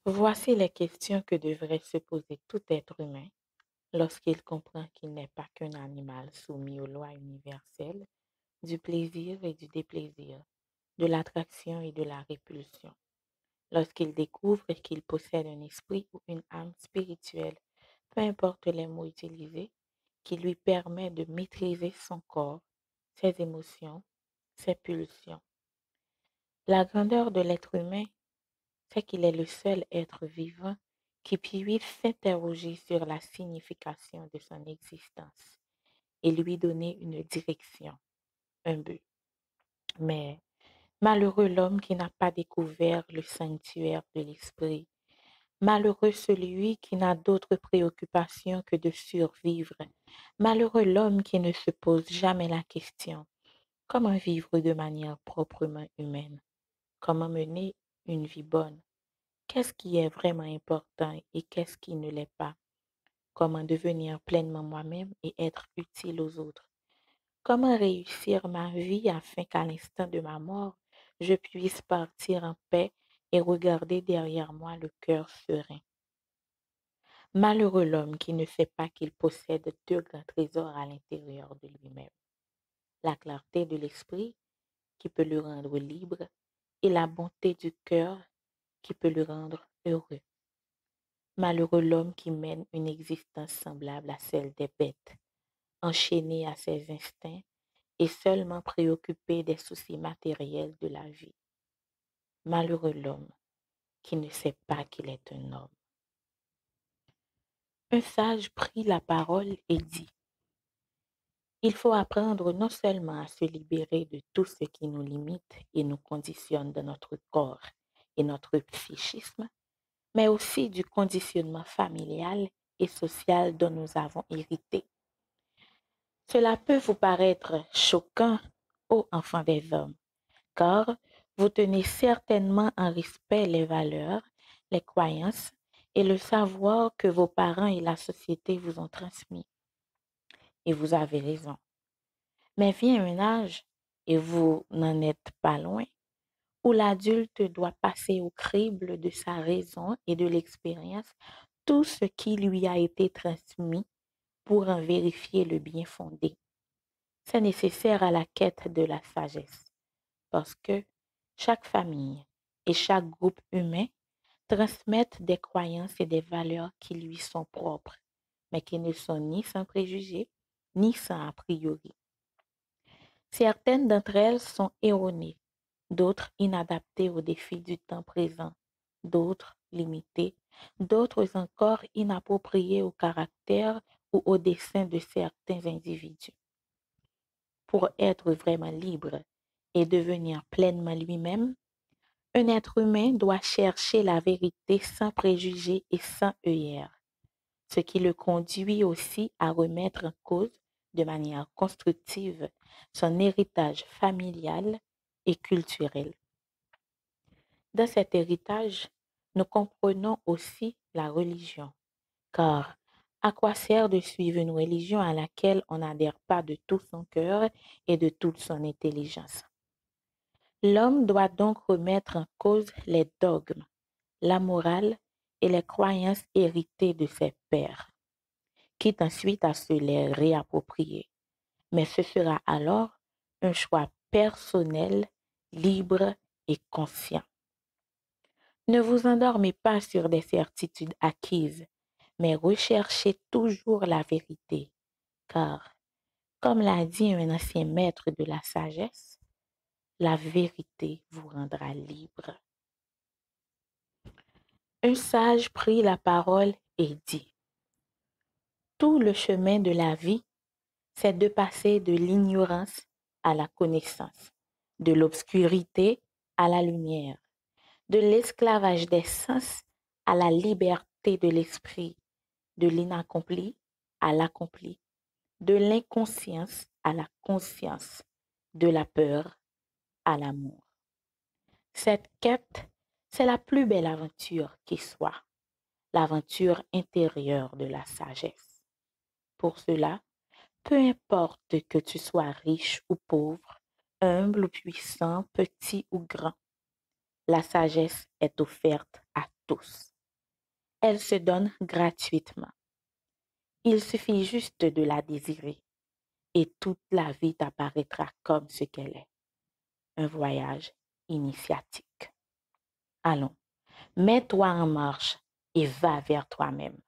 Voici les questions que devrait se poser tout être humain lorsqu'il comprend qu'il n'est pas qu'un animal soumis aux lois universelles du plaisir et du déplaisir, de l'attraction et de la répulsion. Lorsqu'il découvre qu'il possède un esprit ou une âme spirituelle, peu importe les mots utilisés, qui lui permet de maîtriser son corps, ses émotions, ses pulsions. La grandeur de l'être humain, c'est qu'il est le seul être vivant qui puisse s'interroger sur la signification de son existence et lui donner une direction, un but. Mais malheureux l'homme qui n'a pas découvert le sanctuaire de l'esprit. Malheureux celui qui n'a d'autre préoccupation que de survivre. Malheureux l'homme qui ne se pose jamais la question: comment vivre de manière proprement humaine? Comment mener une vie bonne? Qu'est-ce qui est vraiment important et qu'est-ce qui ne l'est pas? Comment devenir pleinement moi-même et être utile aux autres? Comment réussir ma vie afin qu'à l'instant de ma mort, je puisse partir en paix et regarder derrière moi le cœur serein? Malheureux l'homme qui ne sait pas qu'il possède deux grands trésors à l'intérieur de lui-même: la clarté de l'esprit qui peut le rendre libre et la bonté du cœur qui peut le rendre heureux. Malheureux l'homme qui mène une existence semblable à celle des bêtes, enchaîné à ses instincts et seulement préoccupé des soucis matériels de la vie. Malheureux l'homme qui ne sait pas qu'il est un homme. Un sage prit la parole et dit: il faut apprendre non seulement à se libérer de tout ce qui nous limite et nous conditionne dans notre corps et notre psychisme, mais aussi du conditionnement familial et social dont nous avons hérité. Cela peut vous paraître choquant, ô enfants des hommes, car vous tenez certainement en respect les valeurs, les croyances et le savoir que vos parents et la société vous ont transmis. Et vous avez raison. Mais vient un âge, et vous n'en êtes pas loin, où l'adulte doit passer au crible de sa raison et de l'expérience tout ce qui lui a été transmis pour en vérifier le bien fondé. C'est nécessaire à la quête de la sagesse, parce que chaque famille et chaque groupe humain transmettent des croyances et des valeurs qui lui sont propres, mais qui ne sont ni sans préjugés, ni sans a priori. Certaines d'entre elles sont erronées, d'autres inadaptées aux défis du temps présent, d'autres limitées, d'autres encore inappropriées au caractère ou au dessein de certains individus. Pour être vraiment libre et devenir pleinement lui-même, un être humain doit chercher la vérité sans préjugés et sans œillères, ce qui le conduit aussi à remettre en cause de manière constructive son héritage familial et culturel. Dans cet héritage, nous comprenons aussi la religion, car à quoi sert de suivre une religion à laquelle on n'adhère pas de tout son cœur et de toute son intelligence? L'homme doit donc remettre en cause les dogmes, la morale et les croyances héritées de ses pères, quitte ensuite à se les réapproprier. Mais ce sera alors un choix personnel, libre et conscient. Ne vous endormez pas sur des certitudes acquises, mais recherchez toujours la vérité, car, comme l'a dit un ancien maître de la sagesse, la vérité vous rendra libre. Un sage prit la parole et dit: tout le chemin de la vie, c'est de passer de l'ignorance à la connaissance, de l'obscurité à la lumière, de l'esclavage des sens à la liberté de l'esprit, de l'inaccompli à l'accompli, de l'inconscience à la conscience, de la peur à l'amour. Cette quête, c'est la plus belle aventure qui soit, l'aventure intérieure de la sagesse. Pour cela, peu importe que tu sois riche ou pauvre, humble ou puissant, petit ou grand, la sagesse est offerte à tous. Elle se donne gratuitement. Il suffit juste de la désirer et toute la vie t'apparaîtra comme ce qu'elle est. Un voyage initiatique. Allons, mets-toi en marche et va vers toi-même.